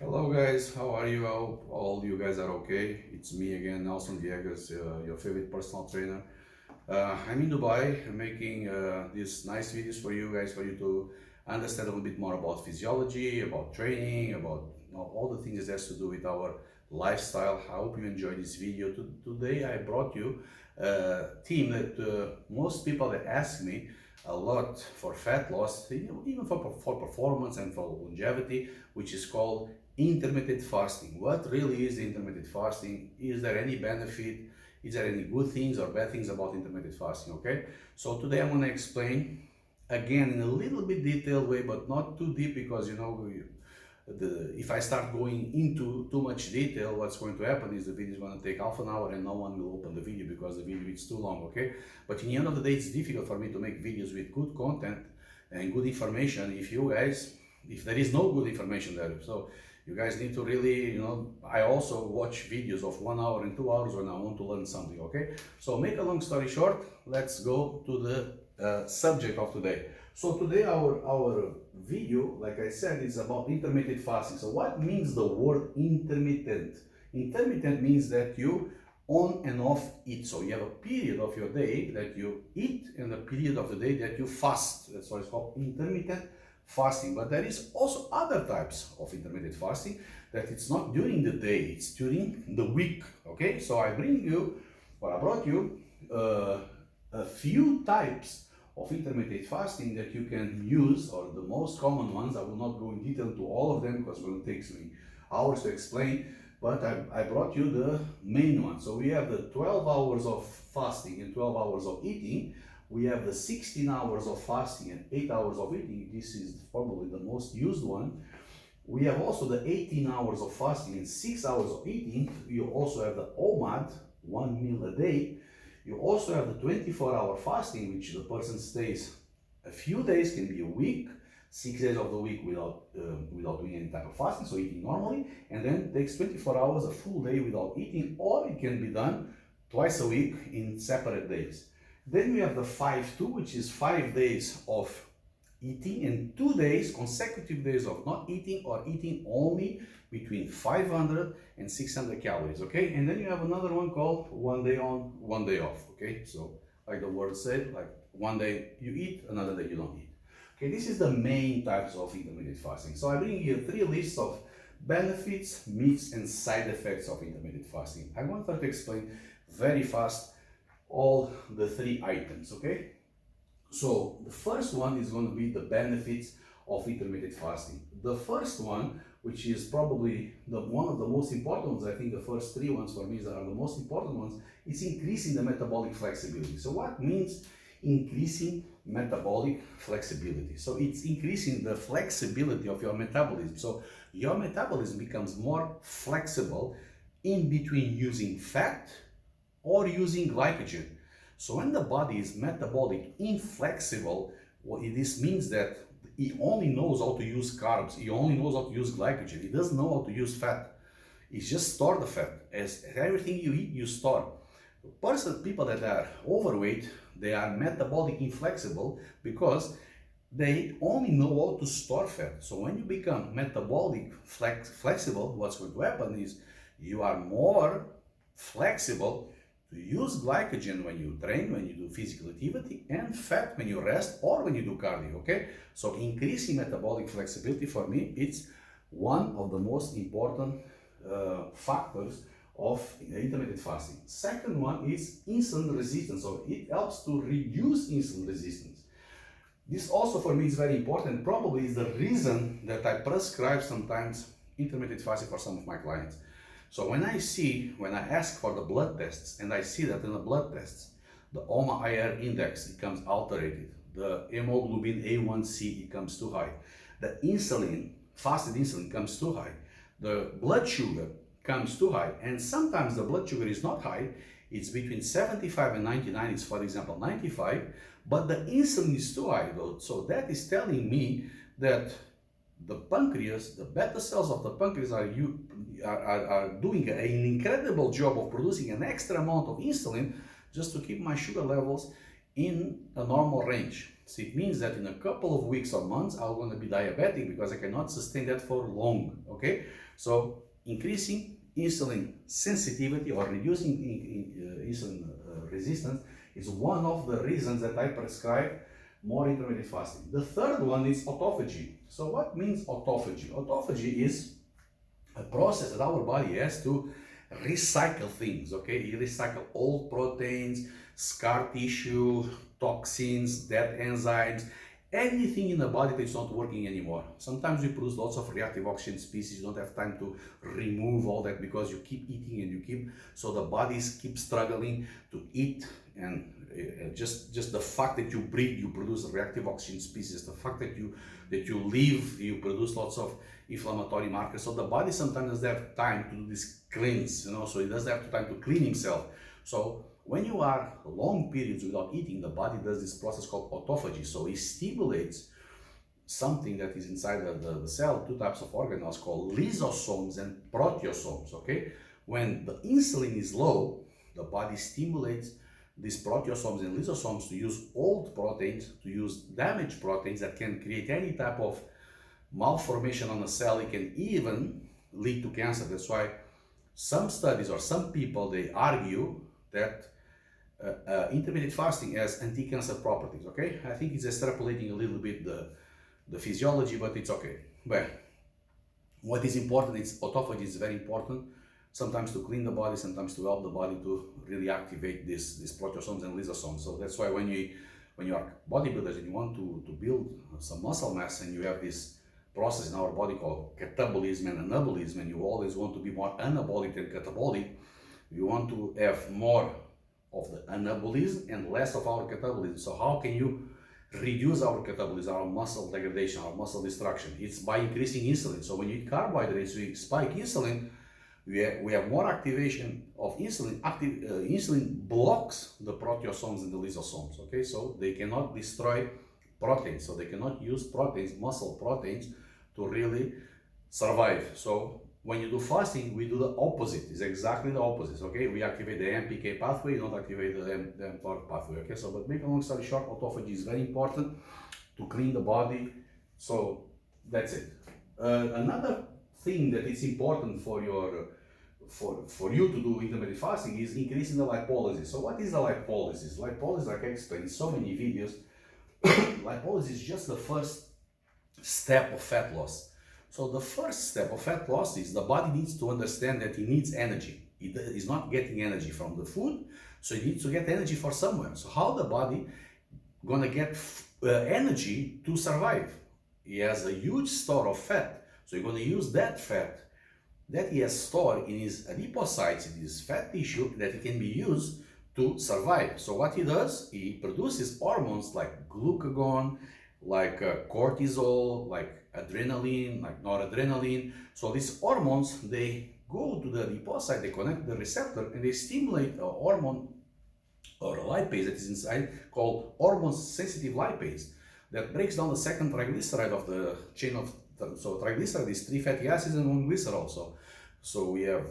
Hello guys, how are you? I hope all you guys are okay. It's me again, Nelson Viegas, your favorite personal trainer. I'm in Dubai. I'm making these nice videos for you guys, for you to understand a little bit more about physiology, about training, about all the things that has to do with our lifestyle. I hope you enjoy this video. Today I brought you a theme that most people that ask me a lot for fat loss, even for performance and for longevity, which is called intermittent fasting. What really is intermittent fasting? Is there any benefit? Is there any good things or bad things about intermittent fasting? Okay, so today I'm going to explain again in a little bit detailed way, but not too deep, because if I start going into too much detail, what's going to happen is the video is going to take half an hour and no one will open the video because the video is too long. Okay, but in the end of the day, it's difficult for me to make videos with good content and good information if there is no good information there. So you guys need to really, I also watch videos of 1 hour and 2 hours when I want to learn something. Okay, so make a long story short, let's go to the subject of today. So today our video, like I said, is about intermittent fasting. So what means the word intermittent? Intermittent means that you on and off eat. So you have a period of your day that you eat and a period of the day that you fast. That's why it's called intermittent fasting. But there is also other types of intermittent fasting that it's not during the day, it's during the week. Okay, so I brought you a few types of intermittent fasting that you can use, or the most common ones. I will not go in detail to all of them because it will take me hours to explain, but I brought you the main one. So we have the 12 hours of fasting and 12 hours of eating. We have the 16 hours of fasting and 8 hours of eating. This is probably the most used one. We have also the 18 hours of fasting and 6 hours of eating. You also have the OMAD, 1 meal a day. You also have the 24-hour fasting, which the person stays a few days, can be a week, 6 days of the week without doing any type of fasting, so eating normally, and then takes 24 hours, a full day without eating, or it can be done twice a week in separate days. Then we have the 5-2, which is 5 days of eating and 2 days, consecutive days of not eating, or eating only between 500 and 600 calories. Okay, and then you have another one called 1 day on, 1 day off. Okay, so like the word said, like 1 day you eat, another day you don't eat. Okay, this is the main types of intermittent fasting. So I bring you 3 lists of benefits, myths, and side effects of intermittent fasting. I want to explain very fast all the 3 items. Okay, so the first one is going to be the benefits of intermittent fasting. The first one, which is probably one of the most important ones, I think the first 3 ones for me are the most important ones, is increasing the metabolic flexibility. So what means increasing metabolic flexibility? So it's increasing the flexibility of your metabolism. So your metabolism becomes more flexible in between using fat or using glycogen. So when the body is metabolic inflexible, this means that it only knows how to use carbs, it only knows how to use glycogen, it doesn't know how to use fat. It's just store the fat. As everything you eat, you store. People that are overweight, they are metabolic inflexible because they only know how to store fat. So when you become metabolic flexible, what's going to happen is you are more flexible to use glycogen when you train, when you do physical activity, and fat when you rest or when you do cardio. Okay, so increasing metabolic flexibility for me, it's one of the most important factors of intermittent fasting. Second one is insulin resistance. So it helps to reduce insulin resistance. This also for me is very important. Probably is the reason that I prescribe sometimes intermittent fasting for some of my clients. So when I ask for the blood tests and I see that in the blood tests, the OMA-IR index, it comes alterated, the hemoglobin A1C, it comes too high, the insulin, fasted insulin comes too high, the blood sugar comes too high, and sometimes the blood sugar is not high, it's between 75 and 99, it's for example 95, but the insulin is too high though. So that is telling me that the pancreas, the beta cells of the pancreas are doing an incredible job of producing an extra amount of insulin just to keep my sugar levels in a normal range. So it means that in a couple of weeks or months, I'm going to be diabetic because I cannot sustain that for long, okay? So increasing insulin sensitivity or reducing insulin resistance is one of the reasons that I prescribe more intermittent fasting. The third one is autophagy. So what means autophagy? Autophagy is a process that our body has to recycle things, okay? You recycle old proteins, scar tissue, toxins, dead enzymes, anything in the body that's not working anymore. Sometimes we produce lots of reactive oxygen species. You don't have time to remove all that because you keep eating and you keep, so the bodies keep struggling to eat, and just the fact that you breathe, you produce reactive oxygen species. The fact that you live, you produce lots of inflammatory markers. So the body sometimes doesn't have time to do this cleanse, you know, so it doesn't have time to clean himself. So when you are long periods without eating, the body does this process called autophagy. So it stimulates something that is inside the cell, two types of organelles called lysosomes and proteasomes, okay? When the insulin is low, the body stimulates these proteasomes and lysosomes to use old proteins, to use damaged proteins that can create any type of malformation on a cell. It can even lead to cancer. That's why some studies or some people, they argue that intermittent fasting has anti-cancer properties, okay? I think it's extrapolating a little bit the physiology, but it's okay. But what is important is autophagy is very important, sometimes to clean the body, sometimes to help the body to really activate these proteasomes and lysosomes. So that's why when you are bodybuilders and you want to build some muscle mass, and you have this process in our body called catabolism and anabolism, and you always want to be more anabolic than catabolic, you want to have more of the anabolism and less of our catabolism. So how can you reduce our catabolism, our muscle degradation, our muscle destruction? It's by increasing insulin. So when you eat carbohydrates, we spike insulin, we have more activation of insulin. Insulin blocks the proteasomes and the lysosomes, okay? So they cannot destroy proteins, so they cannot use proteins, muscle proteins, to really survive. So when you do fasting, we do the opposite. It's exactly the opposite, okay? We activate the MPK pathway, don't activate the mTOR pathway, okay? So, but make a long story short, autophagy is very important to clean the body. So that's it. Another thing that is important for your for you to do intermittent fasting is increasing the lipolysis. So what is the lipolysis? Lipolysis, like I explained in so many videos, lipolysis is just the first step of fat loss. So the first step of fat loss is the body needs to understand that it needs energy. It is not getting energy from the food, so it needs to get energy from somewhere. So how the body gonna get energy to survive? He has a huge store of fat, so you're gonna use that fat that he has stored in his adipocytes, in his fat tissue, that it can be used to survive. So what he does, he produces hormones like glucagon, like cortisol, like adrenaline, like noradrenaline. So these hormones, they go to the adipocyte, they connect to the receptor, and they stimulate a hormone or a lipase that is inside called hormone-sensitive lipase that breaks down the second triglyceride of the chain of, so triglyceride is 3 fatty acids and 1 glycerol. So we have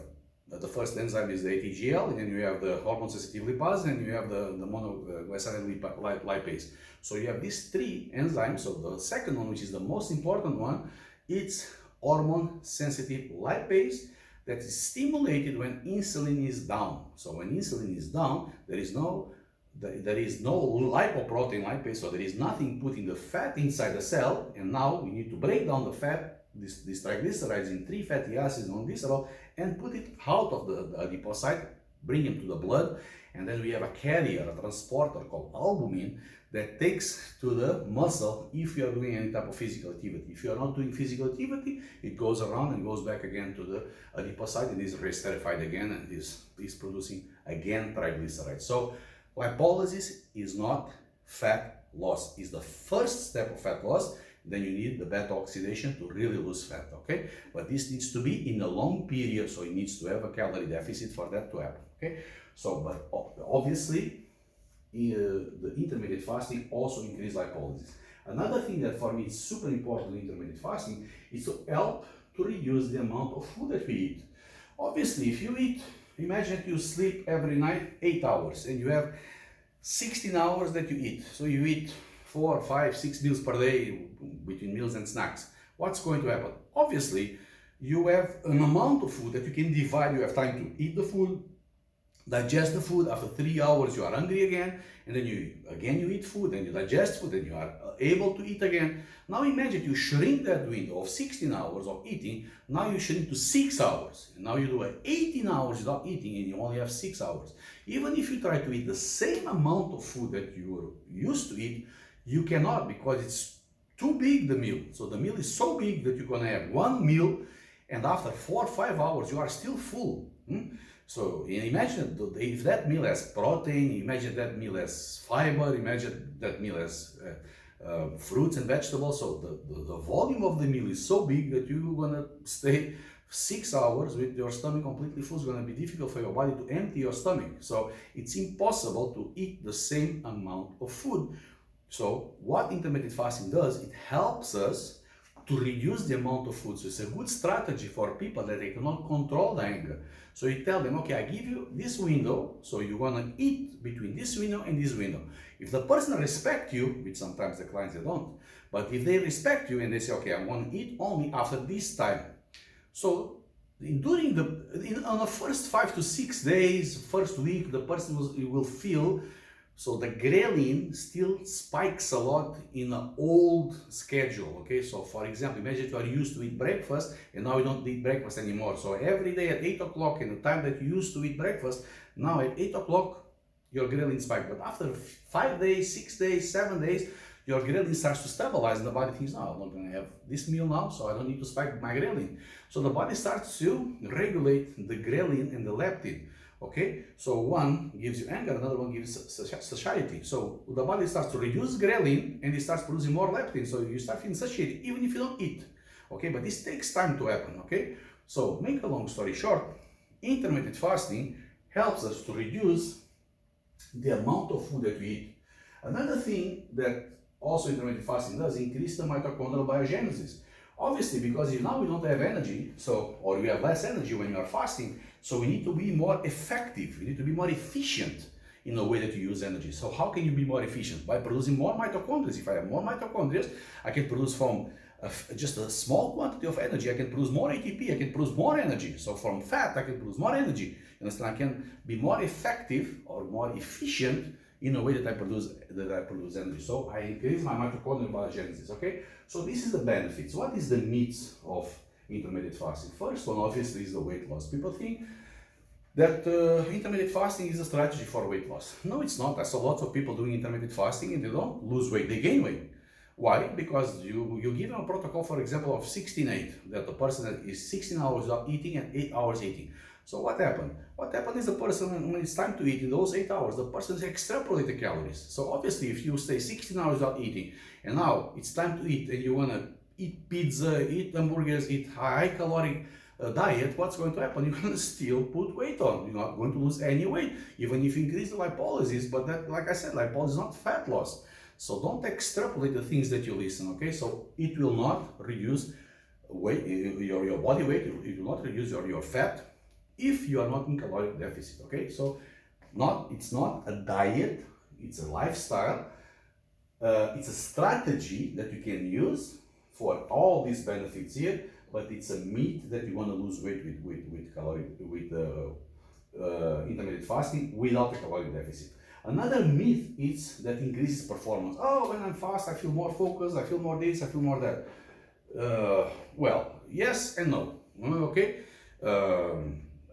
the first enzyme is the ATGL, and then you have the hormone-sensitive lipase, and you have the monoglyceride lipase. So you have these 3 enzymes. So the second one, which is the most important one, it's hormone-sensitive lipase that is stimulated when insulin is down. So when insulin is down, there is no lipoprotein lipase, so there is nothing putting the fat inside the cell, and now we need to break down the fat, these triglycerides, in 3 fatty acids and 1 glycerol, and put it out of the adipocyte, bring them to the blood, and then we have a carrier, a transporter called albumin that takes to the muscle if you are doing any type of physical activity. If you are not doing physical activity, it goes around and goes back again to the adipocyte and is re-esterified again, and is producing again triglycerides. So lipolysis is not fat loss. It's the first step of fat loss. Then you need the beta oxidation to really lose fat, okay? But this needs to be in a long period, so it needs to have a calorie deficit for that to happen, okay? So, but obviously, the intermittent fasting also increases lipolysis. Another thing that for me is super important in intermittent fasting is to help to reduce the amount of food that we eat. Obviously, if you eat, imagine that you sleep every night 8 hours and you have 16 hours that you eat. So you eat 4, 5, 6 meals per day between meals and snacks, what's going to happen? Obviously, you have an amount of food that you can divide. You have time to eat the food, digest the food. After 3 hours, you are hungry again, and then you eat food, and you digest food, and you are able to eat again. Now imagine you shrink that window of 16 hours of eating. Now you shrink to 6 hours, and now you do 18 hours without eating, and you only have 6 hours. Even if you try to eat the same amount of food that you were used to eat, you cannot, because it's too big, the meal. So the meal is so big that you're gonna have one meal, and after 4 or 5 hours, you are still full. So imagine if that meal has protein, imagine that meal has fiber, imagine that meal has fruits and vegetables. So the volume of the meal is so big that you're gonna stay 6 hours with your stomach completely full. It's gonna be difficult for your body to empty your stomach. So it's impossible to eat the same amount of food. So what intermittent fasting does, it helps us to reduce the amount of food. So it's a good strategy for people that they cannot control the hunger. So you tell them, okay, I give you this window, so you're gonna eat between this window and this window. If the person respects you, which sometimes the clients they don't, but if they respect you and they say, okay, I'm gonna eat only after this time. So on the first 5 to 6 days, first week, the person will feel. So the ghrelin still spikes a lot in an old schedule, okay? So for example, imagine you are used to eat breakfast and now you don't eat breakfast anymore. So every day at 8 o'clock, in the time that you used to eat breakfast, now at 8 o'clock, your ghrelin spikes. But after 5 days, 6 days, 7 days, your ghrelin starts to stabilize and the body thinks, no, I'm not gonna have this meal now, so I don't need to spike my ghrelin. So the body starts to regulate the ghrelin and the leptin. Okay, so one gives you anger, another one gives satiety. So the body starts to reduce ghrelin and it starts producing more leptin. So you start feeling satiated even if you don't eat. Okay, but this takes time to happen. Okay, so make a long story short, intermittent fasting helps us to reduce the amount of food that we eat. Another thing that also intermittent fasting does increase the mitochondrial biogenesis. Obviously, because now we don't have energy, or we have less energy when you are fasting, so we need to be more effective, we need to be more efficient in the way that you use energy. So how can you be more efficient? By producing more mitochondria. If I have more mitochondria, I can produce from just a small quantity of energy, I can produce more ATP, I can produce more energy. So from fat, I can produce more energy. You understand? I can be more effective or more efficient in a way that I produce energy. So I increase my mitochondrial biogenesis, okay? So this is the benefits. What is the myths of intermittent fasting? First one, obviously, is the weight loss. People think that intermittent fasting is a strategy for weight loss. No, it's not. I saw lots of people doing intermittent fasting and they don't lose weight, they gain weight. Why? Because you give them a protocol, for example, of 16-8, that the person is 16 hours without eating and 8 hours eating. So what happened? What happened is the person, when it's time to eat, in those 8 hours, the person extrapolates the calories. So obviously, if you stay 16 hours without eating, and now it's time to eat, and you want to eat pizza, eat hamburgers, eat high-caloric diet, what's going to happen? You're going to still put weight on. You're not going to lose any weight, even if you increase the lipolysis. But that, like I said, lipolysis is not fat loss. So don't extrapolate the things that you listen, okay? So it will not reduce weight, your body weight, it will not reduce your fat if you are not in caloric deficit, okay? So it's not a diet, it's a lifestyle, it's a strategy that you can use for all these benefits here, but it's a myth that you want to lose weight with intermittent fasting without a caloric deficit. Another myth is that increases performance. Oh, when I'm fast, I feel more focused, I feel more this, I feel more that. Well, yes and no, okay?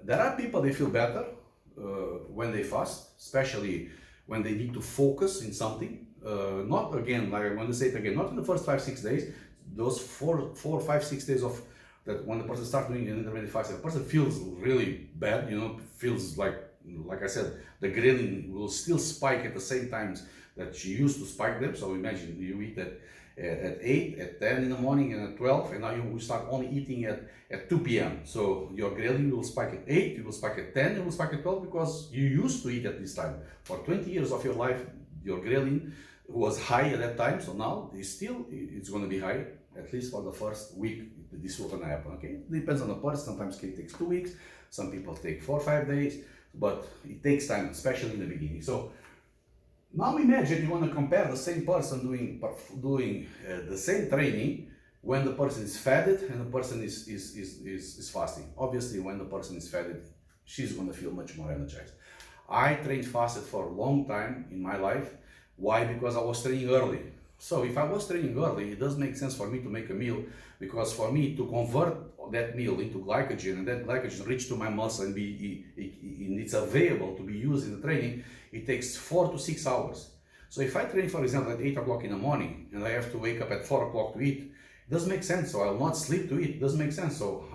There are people, they feel better when they fast, especially when they need to focus in something. Not again, like I want to say it again, not in the first 5-6 days, those 4, 5, 6 days of that when the person starts doing intermittent fasting, the person feels really bad, feels like I said, the ghrelin will still spike at the same times that you used to spike them. So imagine you eat at 8, at 10 in the morning, and at 12, and now you start only eating at 2 p.m. So your ghrelin will spike at 8, it will spike at 10, it will spike at 12 because you used to eat at this time. For 20 years of your life, your ghrelin was high at that time, so now it's going to be high, at least for the first week. This will going to happen, okay? It depends on the person. Sometimes it takes 2 weeks, some people take 4 or 5 days, but it takes time, especially in the beginning. So Now imagine you want to compare the same person doing the same training when the person is fed and the person is fasting. Obviously, when the person is fed, she's going to feel much more energized. I trained fasted for a long time in my life. Why? Because I was training early. So if I was training early, it does make sense for me to make a meal, because for me to convert that meal into glycogen and that glycogen reach to my muscle and it's available to be used in the training, it takes 4 to 6 hours. So if I train, for example, at 8 o'clock in the morning and I have to wake up at 4 o'clock to eat, it doesn't make sense. So I will not sleep to eat. It doesn't make sense. So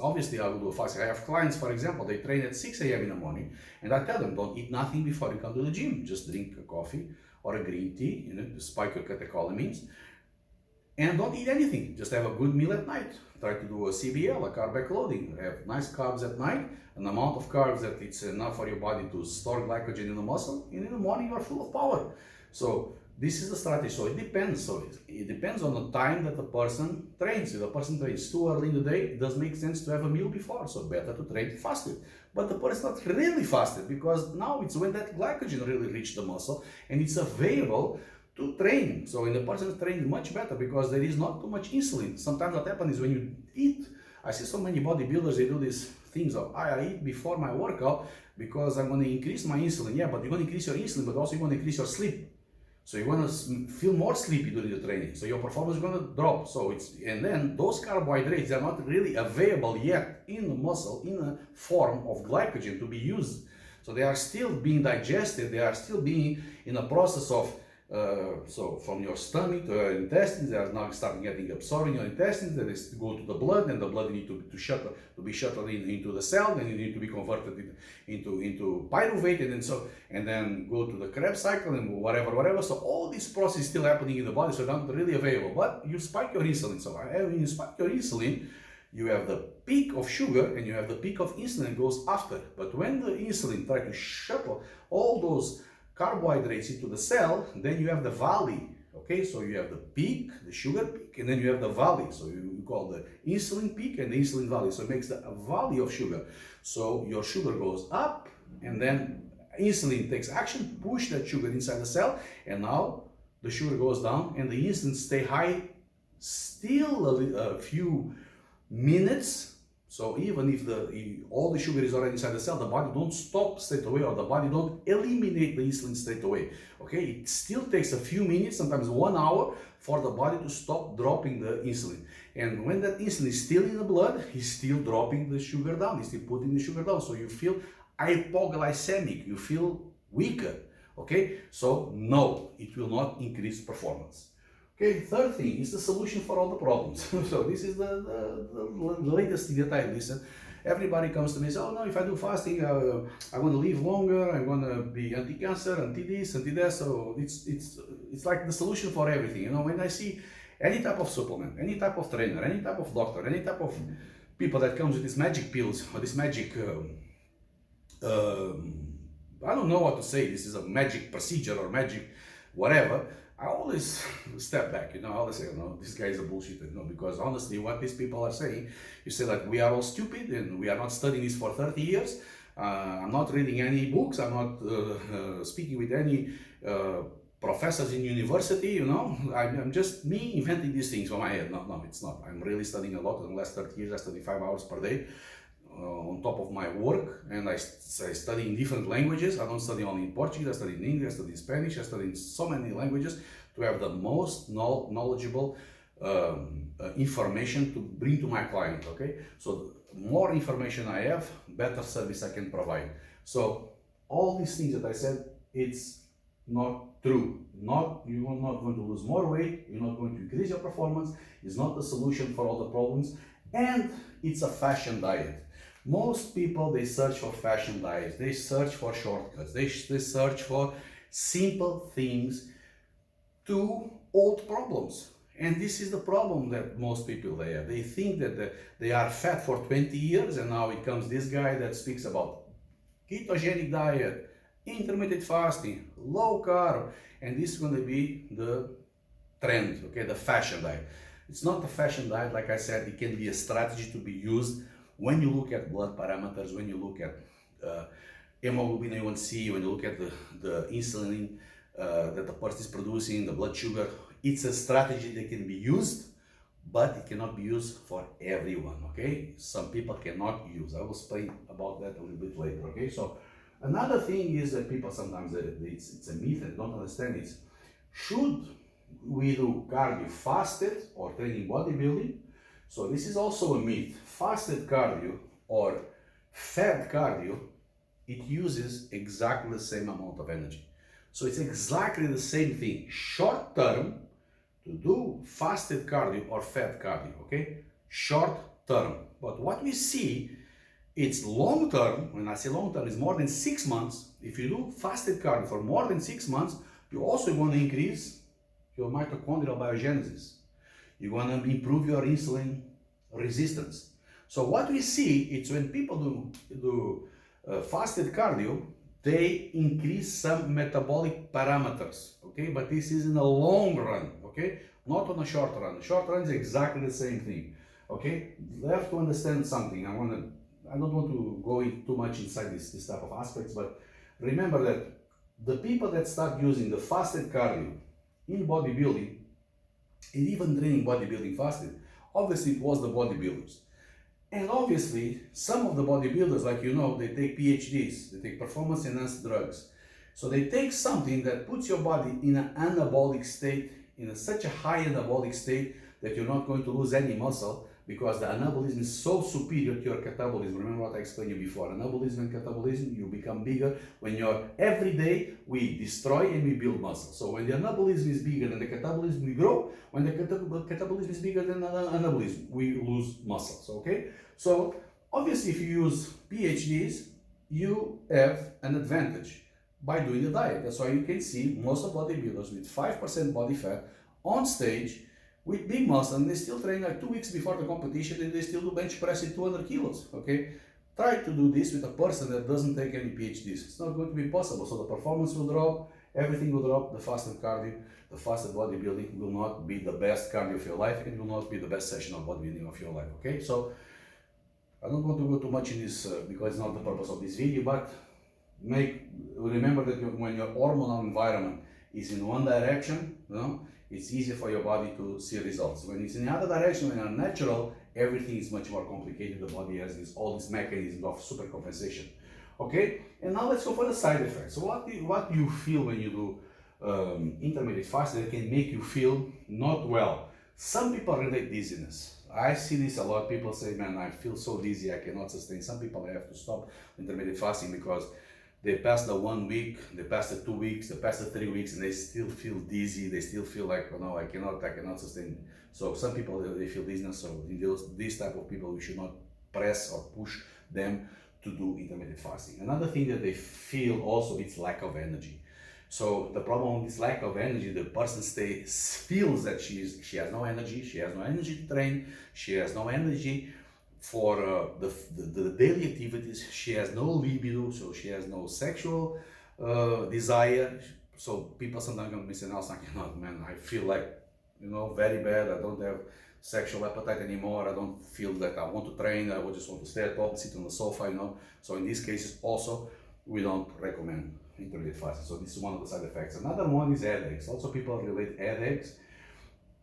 obviously I will do a fast. I have clients, for example, they train at 6 a.m. in the morning, and I tell them, don't eat nothing before you come to the gym. Just drink a coffee or a green tea, to spike your catecholamines, and don't eat anything. Just have a good meal at night. Try to do a CBL, a carb backloading. Have nice carbs at night, an amount of carbs that it's enough for your body to store glycogen in the muscle, and in the morning you are full of power. So this is the strategy. So it depends. So it depends on the time that the person trains. If the person trains too early in the day, it does make sense to have a meal before. So better to train fasted. But the person not really fasted, because now it's when that glycogen really reaches the muscle and it's available to train. So when the person is trained much better, because there is not too much insulin. Sometimes what happens is when you eat, I see so many bodybuilders, they do these things of, I eat before my workout because I'm going to increase my insulin. Yeah, but you're going to increase your insulin, but also you're going to increase your sleep. So you're going to feel more sleepy during the training. So your performance is going to drop. And then those carbohydrates are not really available yet in the muscle in a form of glycogen to be used. So they are still being digested. They are still being in a process of, so from your stomach to your intestines, they are now starting getting absorbed in your intestines. They go to the blood, and the blood need to be shuttled into the cell, and you need to be converted into pyruvate, and then go to the Krebs cycle and whatever. So all this process is still happening in the body, so not really available. But you spike your insulin. So when you spike your insulin, you have the peak of sugar and you have the peak of insulin goes after. But when the insulin tries to shuttle all those carbohydrates into the cell, then you have the valley. Okay, so you have the peak, the sugar peak, and then you have the valley. So you call the insulin peak and the insulin valley. So it makes a valley of sugar. So your sugar goes up, and then insulin takes action, push that sugar inside the cell, and now the sugar goes down, and the insulin stay high still a few minutes. So even if all the sugar is already inside the cell, the body don't stop straight away, or the body don't eliminate the insulin straight away. Okay, it still takes a few minutes, sometimes 1 hour, for the body to stop dropping the insulin. And when that insulin is still in the blood, he's still dropping the sugar down, he's still putting the sugar down. So you feel hypoglycemic, you feel weaker. Okay, so no, it will not increase performance. Okay, third thing is the solution for all the problems. So this is the latest thing that I listen. Everybody comes to me and says, oh no, if I do fasting, I'm going to live longer, I'm going to be anti-cancer, anti-this, anti-that. So it's like the solution for everything. When I see any type of supplement, any type of trainer, any type of doctor, any type of people that comes with these magic pills or this magic, I don't know what to say, this is a magic procedure or magic whatever, I always step back, I always say, this guy is a bullshitter, because honestly, what these people are saying, you say like, we are all stupid and we are not studying this for 30 years. I'm not reading any books. I'm not speaking with any professors in university, I'm just me inventing these things from my head. No, it's not. I'm really studying a lot. In the last 30 years, I study 5 hours per day. On top of my work, and I study in different languages. I don't study only in Portuguese, I study in English, I study in Spanish, I study in so many languages to have the most knowledgeable information to bring to my client, okay? So the more information I have, better service I can provide. So all these things that I said, it's not true. You are not going to lose more weight, you're not going to increase your performance, it's not the solution for all the problems, and it's a fashion diet. Most people, they search for fashion diets, they search for shortcuts, they search for simple things to old problems. And this is the problem that most people they have. They think that they are fat for 20 years, and now it comes this guy that speaks about ketogenic diet, intermittent fasting, low carb, and this is going to be the trend, okay, the fashion diet. It's not a fashion diet, like I said, it can be a strategy to be used when you look at blood parameters, when you look at hemoglobin A1C, when you look at the insulin that the person is producing, the blood sugar. It's a strategy that can be used, but it cannot be used for everyone, okay? Some people cannot use. I will explain about that a little bit later, okay? So another thing is that people sometimes, it's a myth and don't understand it. Should we do cardio fasted or training bodybuilding? So this is also a myth. Fasted cardio or fed cardio, it uses exactly the same amount of energy. So it's exactly the same thing. Short term, to do fasted cardio or fed cardio, okay? Short term. But what we see, it's long term. When I say long term, it's more than 6 months. If you do fasted cardio for more than 6 months, you're also going to increase your mitochondrial biogenesis. You're going to improve your insulin resistance. So what we see is when people do fasted cardio, they increase some metabolic parameters, okay? But this is in the long run, okay? Not on a short run. The short run is exactly the same thing, okay? You have to understand something. I don't want to go in too much inside this type of aspects, but remember that the people that start using the fasted cardio in bodybuilding, and even training bodybuilding fasted, obviously it was the bodybuilders. And obviously, some of the bodybuilders, like you know, they take PhDs, they take performance enhanced drugs. So they take something that puts your body in an anabolic state, in such a high anabolic state that you're not going to lose any muscle because the anabolism is so superior to your catabolism. Remember what I explained you before, anabolism and catabolism, you become bigger when you're, every day we destroy and we build muscle. So when the anabolism is bigger than the catabolism, we grow. When the catabolism is bigger than the anabolism, we lose muscles, okay? So obviously if you use PhDs, you have an advantage by doing the diet. That's why you can see most of bodybuilders with 5% body fat on stage with big muscle, and they still train like 2 weeks before the competition and they still do bench press at 200 kilos, okay? Try to do this with a person that doesn't take any PhDs. It's not going to be possible. So the performance will drop, everything will drop, the fasted cardio, the fasted bodybuilding will not be the best cardio of your life, and will not be the best session of bodybuilding of your life, okay? So I don't want to go too much in this because it's not the purpose of this video, but remember that when your hormonal environment is in one direction, you know, it's easier for your body to see results. When it's in the other direction, when you're natural, everything is much more complicated. The body has all these mechanisms of supercompensation. Okay, and now let's go for the side effects. So what do you feel when you do intermittent fasting that can make you feel not well? Some people relate dizziness. I see this a lot. People say, man, I feel so dizzy, I cannot sustain. Some people have to stop intermittent fasting because they pass the 1 week, they pass the 2 weeks, they pass the 3 weeks, and they still feel dizzy. They still feel like, oh no, I cannot sustain. So some people, they feel dizziness. So in these type of people, we should not press or push them to do intermittent fasting. Another thing that they feel also, it's lack of energy. So the problem with this lack of energy, the person feels that she has no energy, she has no energy to train, she has no energy for the daily activities, she has no libido, so she has no sexual desire. So people sometimes come to me and say, no, I cannot, man, I feel like, you know, very bad, I don't have sexual appetite anymore, I don't feel that I want to train, I just want to stay at home, sit on the sofa, you know. So in these cases also, we don't recommend intermittent fasting. So this is one of the side effects. Another one is headaches. Lots of people relate headaches.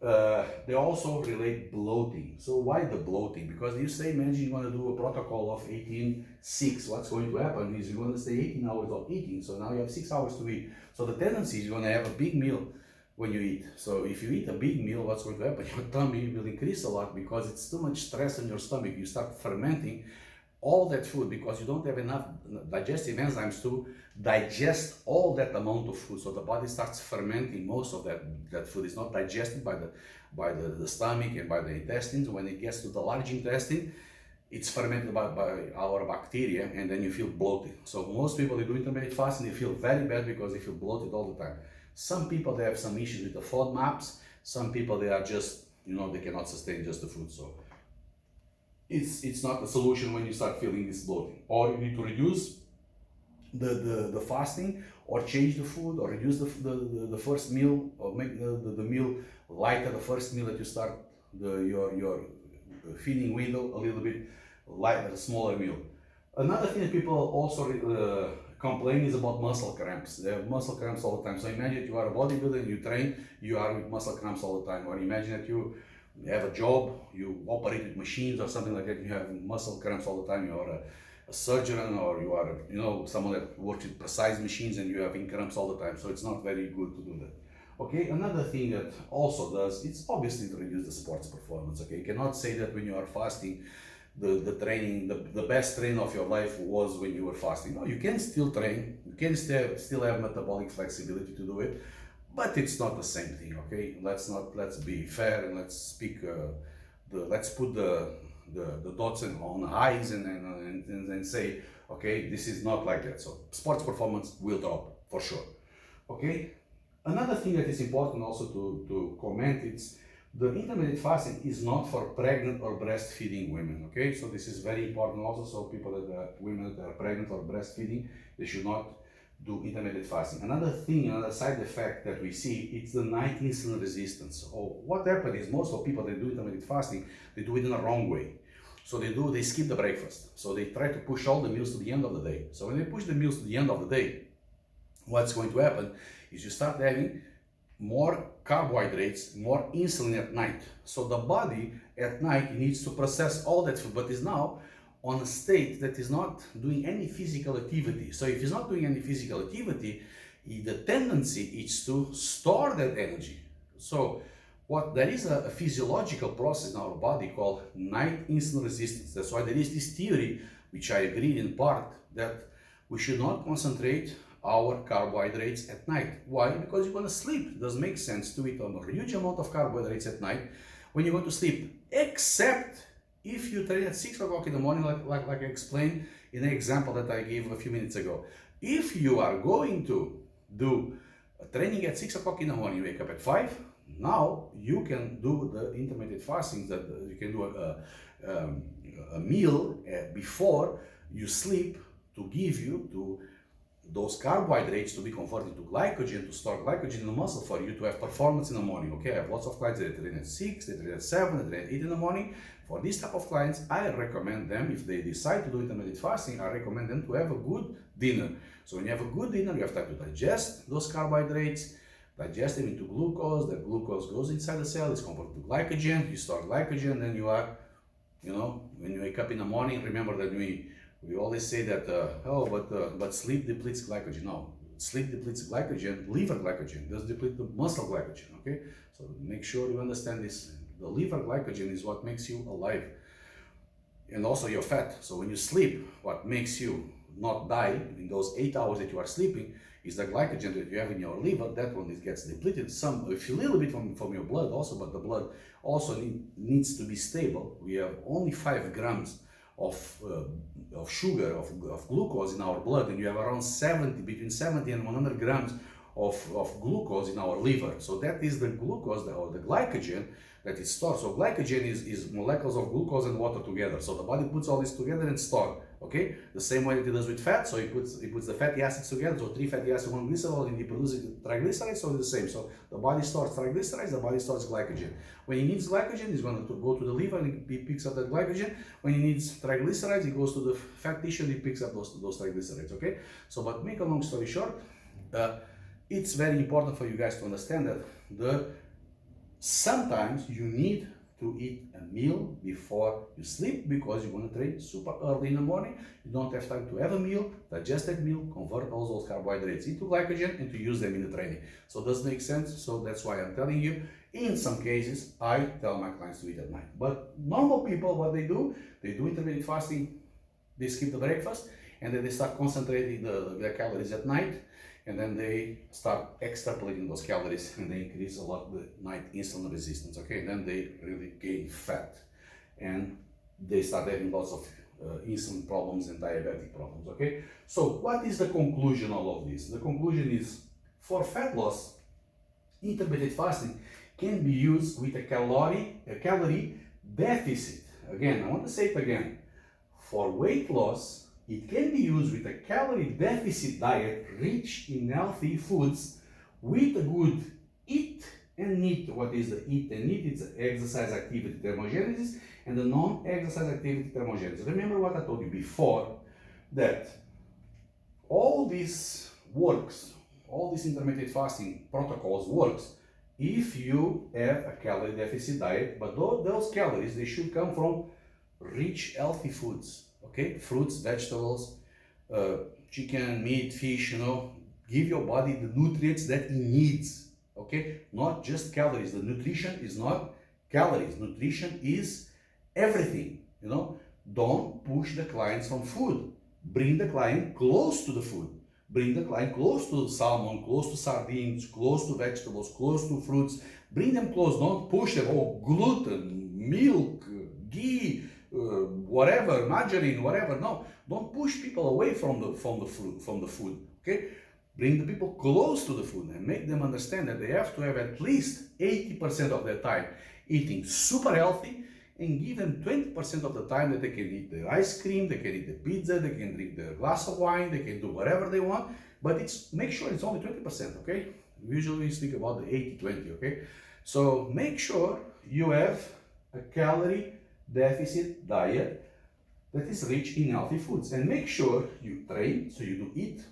They also relate bloating. So why the bloating? Because you say, imagine you want to do a protocol of 18-6. What's going to happen is you're going to stay 18 hours of eating. So now you have 6 hours to eat. So the tendency is you're going to have a big meal when you eat. So if you eat a big meal, what's going to happen? Your tummy will increase a lot because it's too much stress on your stomach. You start fermenting all that food because you don't have enough digestive enzymes to digest all that amount of food. So the body starts fermenting most of that food. Is not digested by the stomach and by the intestines. When it gets to the large intestine, it's fermented by our bacteria, and then you feel bloated. So most people, they do intermittent fasting, they feel very bad because they feel bloated all the time. Some people, they have some issues with the FODMAPs. Some people, they are just, you know, they cannot sustain just the food. So it's not a solution when you start feeling this bloating. Or you need to reduce the fasting, or change the food, or reduce the first meal, or make the meal lighter. The first meal that you start your feeding window a little bit lighter, a smaller meal. Another thing that people also complain is about muscle cramps. They have muscle cramps all the time. So imagine that you are a bodybuilder and you train, you are with muscle cramps all the time. Or imagine that you have a job, you operate with machines or something like that, you have muscle cramps all the time. You are a surgeon, or you are, you know, someone that works with precise machines and you have cramps all the time. So it's not very good to do that. Okay, another thing that also does, it's obviously to reduce the sports performance. Okay, you cannot say that when you are fasting, the training, the best training of your life was when you were fasting. No, you can still train, you can still have metabolic flexibility to do it, but it's not the same thing. Okay, let's be fair and let's speak. Let's put the dots on eyes and say, okay, this is not like that. So sports performance will drop for sure. Okay. Another thing that is important also to comment is the intermittent fasting is not for pregnant or breastfeeding women. Okay, so this is very important also. So people women that are pregnant or breastfeeding, they should not do intermittent fasting. Another thing, another side effect that we see, it's the night insulin resistance. So what happens is most of people that do intermittent fasting, they do it in the wrong way. So they skip the breakfast. So they try to push all the meals to the end of the day. So when they push the meals to the end of the day, what's going to happen is you start having more carbohydrates, more insulin at night. So the body at night needs to process all that food, but is now on a state that is not doing any physical activity. So if it's not doing any physical activity, the tendency is to store that energy. So there is a physiological process in our body called night insulin resistance. That's why there is this theory, which I agree in part, that we should not concentrate our carbohydrates at night. Why? Because you're going to sleep. It doesn't make sense to eat a huge amount of carbohydrates at night when you're going to sleep, except if you train at 6 o'clock in the morning, like I explained in the example that I gave a few minutes ago. If you are going to do a training at 6 o'clock in the morning, you wake up at 5, now you can do the intermittent fasting, that you can do a meal before you sleep to give you those carbohydrates to be converted to glycogen, to store glycogen in the muscle for you to have performance in the morning. Okay, I have lots of clients that train at 6, they train at 7, they train at 8 in the morning. For this type of clients, I recommend them, if they decide to do intermittent fasting, I recommend them to have a good dinner. So when you have a good dinner, you have time to digest those carbohydrates, digest them into glucose. That glucose goes inside the cell, it's converted to glycogen, you store glycogen, then you are, when you wake up in the morning, remember that we always say that, but sleep depletes glycogen. No, sleep depletes glycogen, liver glycogen, does deplete the muscle glycogen, okay? So make sure you understand this. The liver glycogen is what makes you alive, and also your fat. So when you sleep, what makes you not die in those 8 hours that you are sleeping is the glycogen that you have in your liver. That one gets depleted, a little bit from your blood also, but the blood also needs to be stable. We have only 5 grams of sugar, of glucose in our blood, and you have around between 70 and 100 grams of glucose in our liver. So that is the glucose, or the glycogen that is stored. So glycogen is molecules of glucose and water together. So the body puts all this together and store. Okay, the same way that it does with fat. So it puts the fatty acids together. So 3 fatty acids, 1 glycerol, and it produces triglycerides. So it's the same. So the body stores triglycerides, the body stores glycogen. When it needs glycogen, it's going to go to the liver and it picks up that glycogen. When it needs triglycerides, it goes to the fat tissue and it picks up those triglycerides. Okay, so but make a long story short, it's very important for you guys to understand that sometimes you need to eat a meal before you sleep, because you're going to train super early in the morning. You don't have time to have a meal, digest that meal, convert all those carbohydrates into glycogen, and to use them in the training. So does it make sense? So that's why I'm telling you, in some cases, I tell my clients to eat at night. But normal people, what they do intermittent fasting, they skip the breakfast, and then they start concentrating the calories at night, and then they start extrapolating those calories, and they increase a lot the night insulin resistance. Okay, and then they really gain fat, and they start having lots of insulin problems and diabetic problems. Okay, so what is the conclusion of all of this? The conclusion is, for fat loss, intermittent fasting can be used with a calorie deficit. Again, I want to say it again. For weight loss, it can be used with a calorie deficit diet rich in healthy foods with a good eat and NEAT. What is the eat and NEAT? It's exercise activity thermogenesis and the non-exercise activity thermogenesis. Remember what I told you before, that all this works, all this intermittent fasting protocols works if you have a calorie deficit diet, but those calories, they should come from rich, healthy foods, okay? Fruits, vegetables, chicken, meat, fish, you know, give your body the nutrients that it needs, okay? Not just calories. The nutrition is not calories. Nutrition is everything, you know? Don't push the clients from food. Bring the client close to the food. Bring the client close to salmon, close to sardines, close to vegetables, close to fruits. Bring them close. Don't push them. Oh, gluten, milk, ghee, whatever, margarine, whatever. No, don't push people away from the food. Okay, bring the people close to the food and make them understand that they have to have at least 80% of their time eating super healthy, and give them 20% of the time that they can eat the ice cream, they can eat the pizza, they can drink the glass of wine, they can do whatever they want, but make sure it's only 20%, okay? Usually we speak about the 80-20, okay? So make sure you have a calorie deficit diet that is rich in healthy foods, and make sure you train, so you do eat,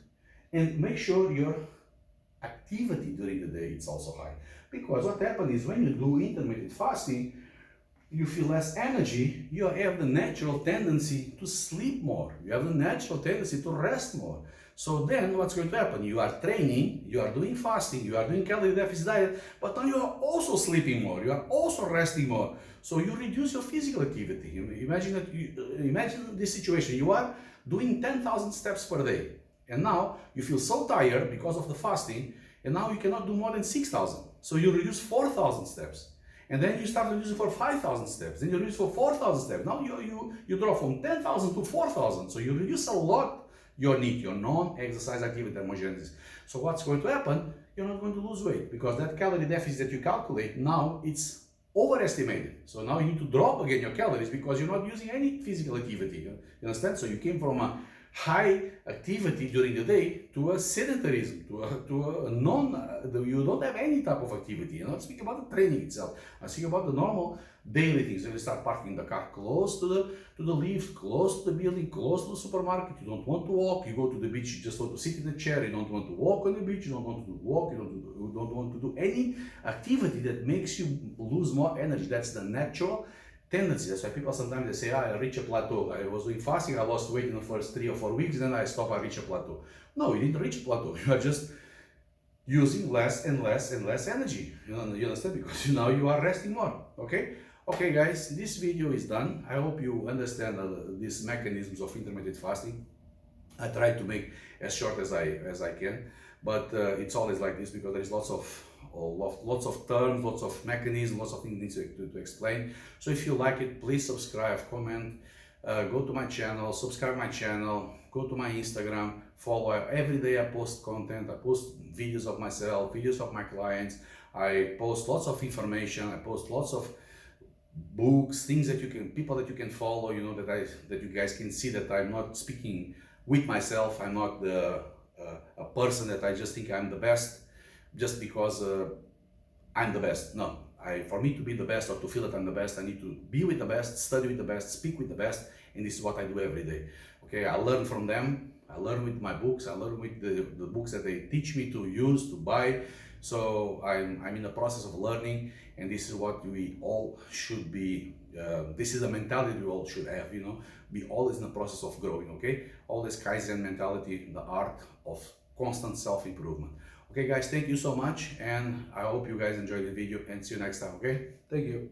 and make sure your activity during the day is also high. Because what happens is when you do intermittent fasting, you feel less energy, you have the natural tendency to sleep more. You have the natural tendency to rest more. So then what's going to happen? You are training, you are doing fasting, you are doing calorie deficit diet, but now you are also sleeping more, you are also resting more. So you reduce your physical activity. Imagine this situation. You are doing 10,000 steps per day, and now you feel so tired because of the fasting, and now you cannot do more than 6,000. So you reduce 4,000 steps. And then you start reducing for 5,000 steps. Then you reduce for 4,000 steps. Now you drop from 10,000 to 4,000. So you reduce a lot your NEAT, your non-exercise activity thermogenesis. So what's going to happen? You're not going to lose weight, because that calorie deficit that you calculate now, it's overestimated. So now you need to drop again your calories because you're not using any physical activity. You understand? So you came from a high activity during the day to a sedentarism, to a you don't have any type of activity. You know, speak about the training itself. I speak about the normal daily things. You start parking the car close to the lift, close to the building, close to the supermarket. You don't want to walk. You go to the beach, you just want to sit in the chair. You don't want to walk on the beach. You don't want to walk. You don't want to do any activity that makes you lose more energy. That's the natural tendency. That's why people sometimes they say, I reach a plateau. I was doing fasting, I lost weight in the first 3 or 4 weeks, then I stop, I reach a plateau. No, you didn't reach a plateau. You are just using less and less and less energy. You understand? Because now you are resting more. Okay? Okay, guys, this video is done. I hope you understand these mechanisms of intermittent fasting. I try to make as short as I can, but it's always like this because there is lots of terms, lots of mechanisms, lots of things to explain. So if you like it, please subscribe, comment, go to my channel, subscribe my channel, go to my Instagram, follow. Every day I post content, I post videos of myself, videos of my clients, I post lots of information, I post lots of books, things that people that you can follow, you know, that you guys can see that I'm not speaking with myself. I'm not a person that I just think I'm the best just because I'm the best. No, for me to be the best or to feel that I'm the best, I need to be with the best, study with the best, speak with the best, and this is what I do every day. Okay, I learn from them, I learn with my books, I learn with the books that they teach me to use, to buy. So I'm in the process of learning, and this is what we all should be, this is the mentality we all should have, you know, be always in the process of growing, okay? All this Kaizen mentality, the art of constant self-improvement. Okay guys, thank you so much, and I hope you guys enjoyed the video, and see you next time, okay? Thank you.